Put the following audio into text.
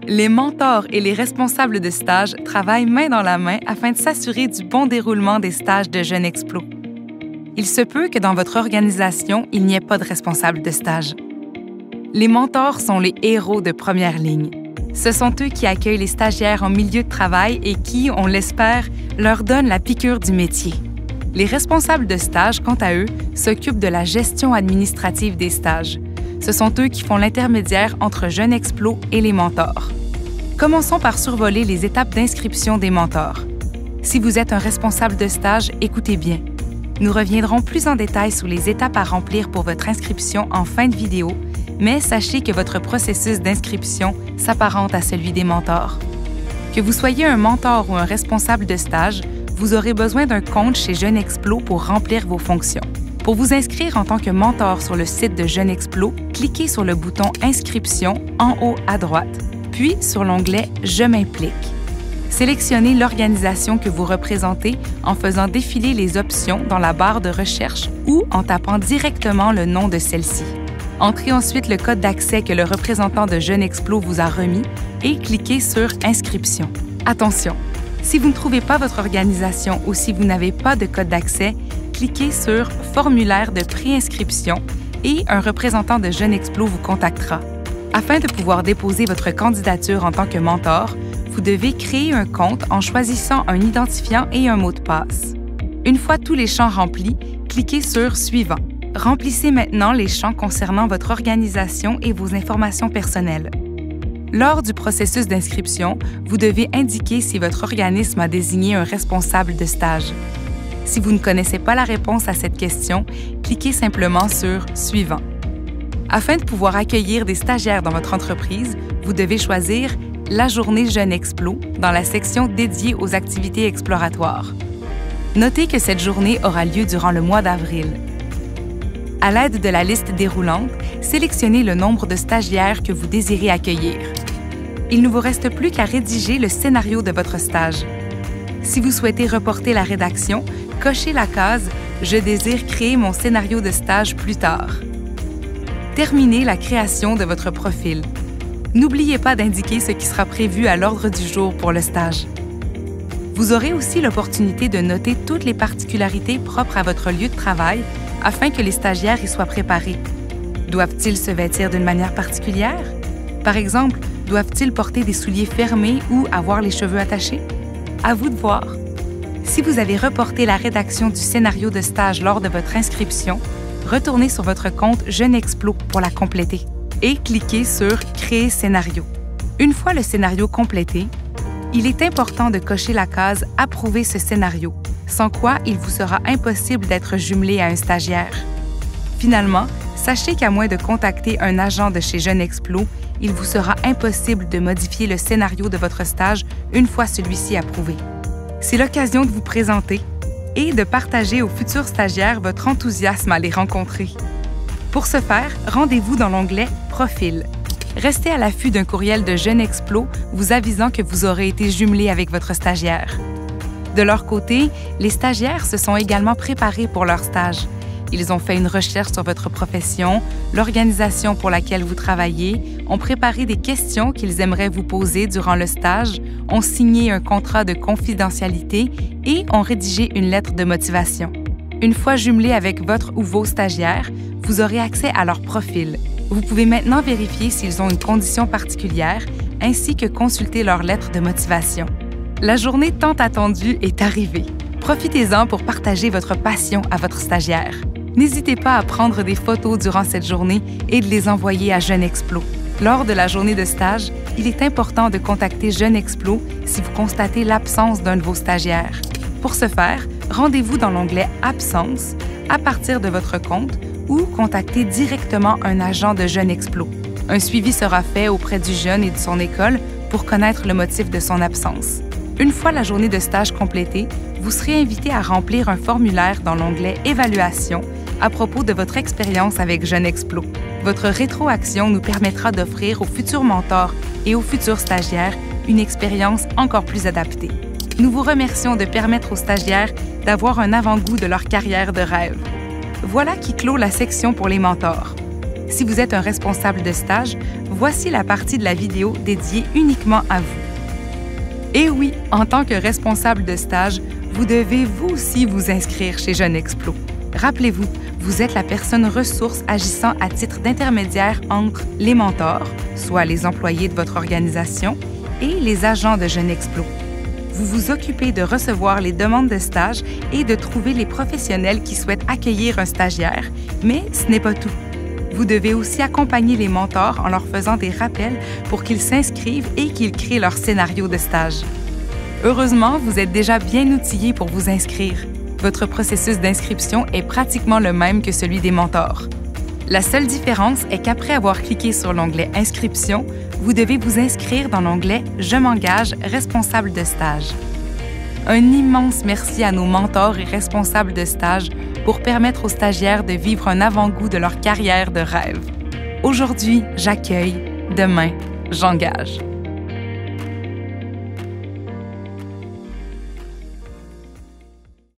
Les mentors et les responsables de stage travaillent main dans la main afin de s'assurer du bon déroulement des stages de Jeunes Explo. Il se peut que dans votre organisation, il n'y ait pas de responsable de stage. Les mentors sont les héros de première ligne. Ce sont eux qui accueillent les stagiaires en milieu de travail et qui, on l'espère, leur donnent la piqûre du métier. Les responsables de stage, quant à eux, s'occupent de la gestion administrative des stages. Ce sont eux qui font l'intermédiaire entre Jeunes Explo et les mentors. Commençons par survoler les étapes d'inscription des mentors. Si vous êtes un responsable de stage, écoutez bien. Nous reviendrons plus en détail sur les étapes à remplir pour votre inscription en fin de vidéo, mais sachez que votre processus d'inscription s'apparente à celui des mentors. Que vous soyez un mentor ou un responsable de stage, vous aurez besoin d'un compte chez Jeunes Explo pour remplir vos fonctions. Pour vous inscrire en tant que mentor sur le site de Jeunes Explo, cliquez sur le bouton « Inscription » en haut à droite, puis sur l'onglet « Je m'implique ». Sélectionnez l'organisation que vous représentez en faisant défiler les options dans la barre de recherche ou en tapant directement le nom de celle-ci. Entrez ensuite le code d'accès que le représentant de Jeunes Explo vous a remis et cliquez sur « Inscription ». Attention! Si vous ne trouvez pas votre organisation ou si vous n'avez pas de code d'accès, cliquez sur « Formulaire de préinscription » et un représentant de Jeunes Explo vous contactera. Afin de pouvoir déposer votre candidature en tant que mentor, vous devez créer un compte en choisissant un identifiant et un mot de passe. Une fois tous les champs remplis, cliquez sur « Suivant ». Remplissez maintenant les champs concernant votre organisation et vos informations personnelles. Lors du processus d'inscription, vous devez indiquer si votre organisme a désigné un responsable de stage. Si vous ne connaissez pas la réponse à cette question, cliquez simplement sur « Suivant ». Afin de pouvoir accueillir des stagiaires dans votre entreprise, vous devez choisir « La journée Jeunes Explo » dans la section dédiée aux activités exploratoires. Notez que cette journée aura lieu durant le mois d'avril. À l'aide de la liste déroulante, sélectionnez le nombre de stagiaires que vous désirez accueillir. Il ne vous reste plus qu'à rédiger le scénario de votre stage. Si vous souhaitez reporter la rédaction, cochez la case « Je désire créer mon scénario de stage plus tard ». Terminez la création de votre profil. N'oubliez pas d'indiquer ce qui sera prévu à l'ordre du jour pour le stage. Vous aurez aussi l'opportunité de noter toutes les particularités propres à votre lieu de travail afin que les stagiaires y soient préparés. Doivent-ils se vêtir d'une manière particulière? Par exemple, doivent-ils porter des souliers fermés ou avoir les cheveux attachés? À vous de voir. Si vous avez reporté la rédaction du scénario de stage lors de votre inscription, retournez sur votre compte Jeunes Explo pour la compléter et cliquez sur « Créer scénario ». Une fois le scénario complété, il est important de cocher la case « Approuver ce scénario », sans quoi il vous sera impossible d'être jumelé à un stagiaire. Finalement, sachez qu'à moins de contacter un agent de chez Jeunes Explo, il vous sera impossible de modifier le scénario de votre stage une fois celui-ci approuvé. C'est l'occasion de vous présenter et de partager aux futurs stagiaires votre enthousiasme à les rencontrer. Pour ce faire, rendez-vous dans l'onglet « Profil ». Restez à l'affût d'un courriel de Jeunes Explo vous avisant que vous aurez été jumelé avec votre stagiaire. De leur côté, les stagiaires se sont également préparés pour leur stage. Ils ont fait une recherche sur votre profession, l'organisation pour laquelle vous travaillez, ont préparé des questions qu'ils aimeraient vous poser durant le stage, ont signé un contrat de confidentialité et ont rédigé une lettre de motivation. Une fois jumelés avec votre ou vos stagiaires, vous aurez accès à leur profil. Vous pouvez maintenant vérifier s'ils ont une condition particulière, ainsi que consulter leur lettre de motivation. La journée tant attendue est arrivée. Profitez-en pour partager votre passion à votre stagiaire. N'hésitez pas à prendre des photos durant cette journée et de les envoyer à Jeunes Explo. Lors de la journée de stage, il est important de contacter Jeunes Explo si vous constatez l'absence d'un de vos stagiaires. Pour ce faire, rendez-vous dans l'onglet « Absence » à partir de votre compte ou contactez directement un agent de Jeunes Explo. Un suivi sera fait auprès du jeune et de son école pour connaître le motif de son absence. Une fois la journée de stage complétée, vous serez invité à remplir un formulaire dans l'onglet « Évaluation » à propos de votre expérience avec Jeunes Explo. Votre rétroaction nous permettra d'offrir aux futurs mentors et aux futurs stagiaires une expérience encore plus adaptée. Nous vous remercions de permettre aux stagiaires d'avoir un avant-goût de leur carrière de rêve. Voilà qui clôt la section pour les mentors. Si vous êtes un responsable de stage, voici la partie de la vidéo dédiée uniquement à vous. Et oui, en tant que responsable de stage, vous devez vous aussi vous inscrire chez Jeunes Explo. Rappelez-vous, vous êtes la personne ressource agissant à titre d'intermédiaire entre les mentors, soit les employés de votre organisation, et les agents de Jeunes Explo. Vous vous occupez de recevoir les demandes de stage et de trouver les professionnels qui souhaitent accueillir un stagiaire, mais ce n'est pas tout. Vous devez aussi accompagner les mentors en leur faisant des rappels pour qu'ils s'inscrivent et qu'ils créent leur scénario de stage. Heureusement, vous êtes déjà bien outillés pour vous inscrire. Votre processus d'inscription est pratiquement le même que celui des mentors. La seule différence est qu'après avoir cliqué sur l'onglet « Inscription », vous devez vous inscrire dans l'onglet « Je m'engage, responsable de stage ». Un immense merci à nos mentors et responsables de stage pour permettre aux stagiaires de vivre un avant-goût de leur carrière de rêve. Aujourd'hui, j'accueille. Demain, j'engage.